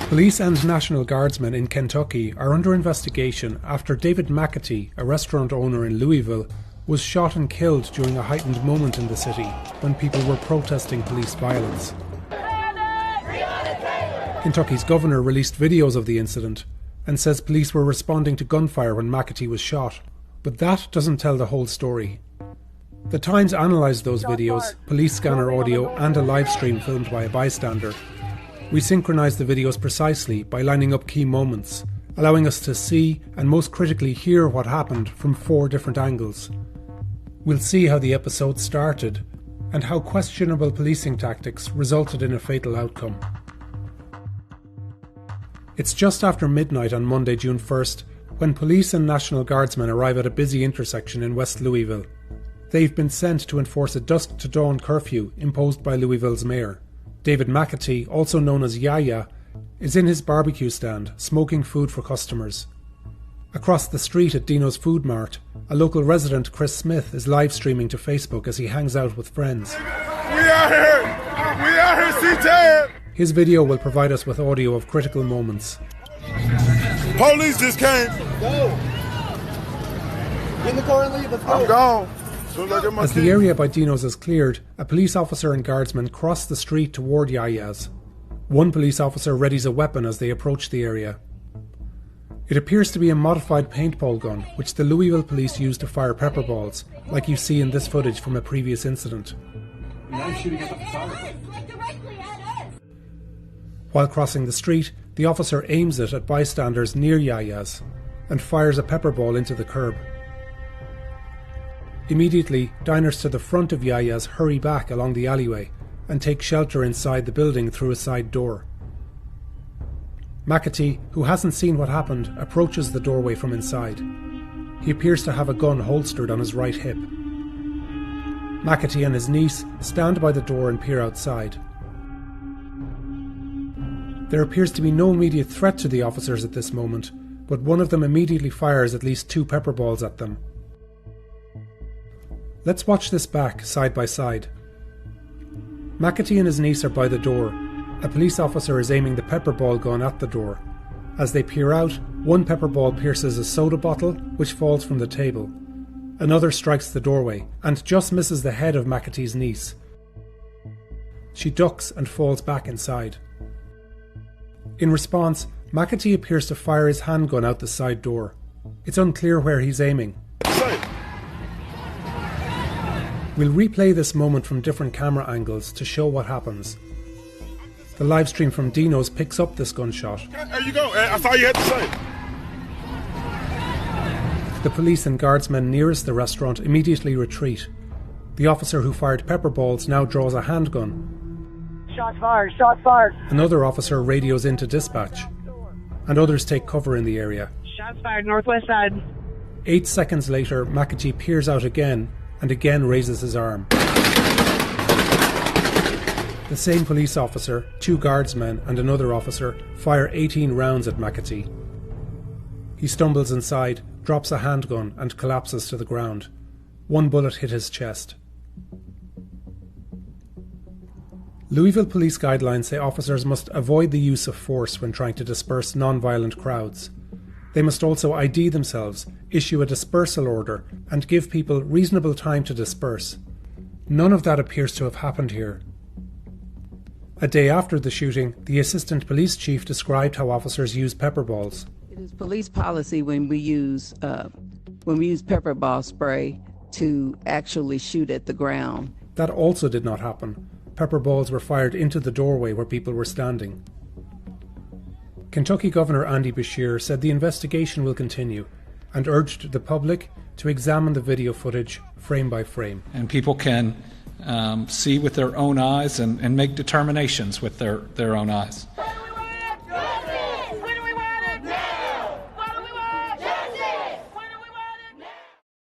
Police and National Guardsmen in Kentucky are under investigation after David McAtee, a restaurant owner in Louisville, was shot and killed during a heightened moment in the city when people were protesting police violence. Kentucky's governor released videos of the incident and says police were responding to gunfire when McAtee was shot. But that doesn't tell the whole story. The Times analysed those videos, police scanner audio and a live stream filmed by a bystander. We synchronised the videos precisely by lining up key moments, allowing us to see and most critically hear what happened from 4 different angles. We'll see how the episode started and how questionable policing tactics resulted in a fatal outcome. It's just after midnight on Monday, June 1st, when police and National Guardsmen arrive at a busy intersection in West Louisville. They've been sent to enforce a dusk-to-dawn curfew imposed by Louisville's mayor. David McAtee, also known as Yaya, is in his barbecue stand, smoking food for customers. Across the street at DINO'S Food Mart, a local resident, Chris Smith, is live streaming to Facebook as he hangs out with friends. We out here, C-Tab! His video will provide us with audio of critical moments. Police just came. Go. Get in the car and leave, let's go. I'm gone. As the area by DINO'S is cleared, a police officer and guardsmen cross the street toward Yaya's. One police officer readies a weapon as they approach the area. It appears to be a modified paintball gun, which the Louisville police use to fire pepper balls, like you see in this footage from a previous incident. While crossing the street, the officer aims it at bystanders near Yaya's and fires a pepper ball into the curb. Immediately, diners to the front of Yaya's hurry back along the alleyway and take shelter inside the building through a side door. McAtee, who hasn't seen what happened, approaches the doorway from inside. He appears to have a gun holstered on his right hip. McAtee and his niece stand by the door and peer outside. There appears to be no immediate threat to the officers at this moment, but one of them immediately fires at least 2 pepper balls at them. Let's watch this back, side by side. McAtee and his niece are by the door. A police officer is aiming the pepper ball gun at the door. As they peer out, one pepper ball pierces a soda bottle, which falls from the table. Another strikes the doorway, and just misses the head of McAtee's niece. She ducks and falls back inside. In response, McAtee appears to fire his handgun out the side door. It's unclear where he's aiming. We'll replay this moment from different camera angles to show what happens. The live stream from DINO'S picks up this gunshot. There you go. I saw you had to say. The police and guardsmen nearest the restaurant immediately retreat. The officer who fired pepper balls now draws a handgun. Shots fired, shots fired. Another officer radios into dispatch, and others take cover in the area. Shots fired, northwest side. 8 seconds later, McAtee peers out again and again raises his arm. The same police officer, 2 guardsmen and another officer fire 18 rounds at McAtee. He stumbles inside, drops a handgun and collapses to the ground. 1 bullet hit his chest. Louisville police guidelines say officers must avoid the use of force when trying to disperse non-violent crowds. They must also ID themselves, issue a dispersal order, and give people reasonable time to disperse. None of that appears to have happened here. A day after the shooting, the assistant police chief described how officers use pepper balls. It is police policy when we use pepper ball spray to actually shoot at the ground. That also did not happen. Pepper balls were fired into the doorway where people were standing. Kentucky Governor Andy Beshear said the investigation will continue and urged the public to examine the video footage frame by frame. And people can see with their own eyes and make determinations with their own eyes.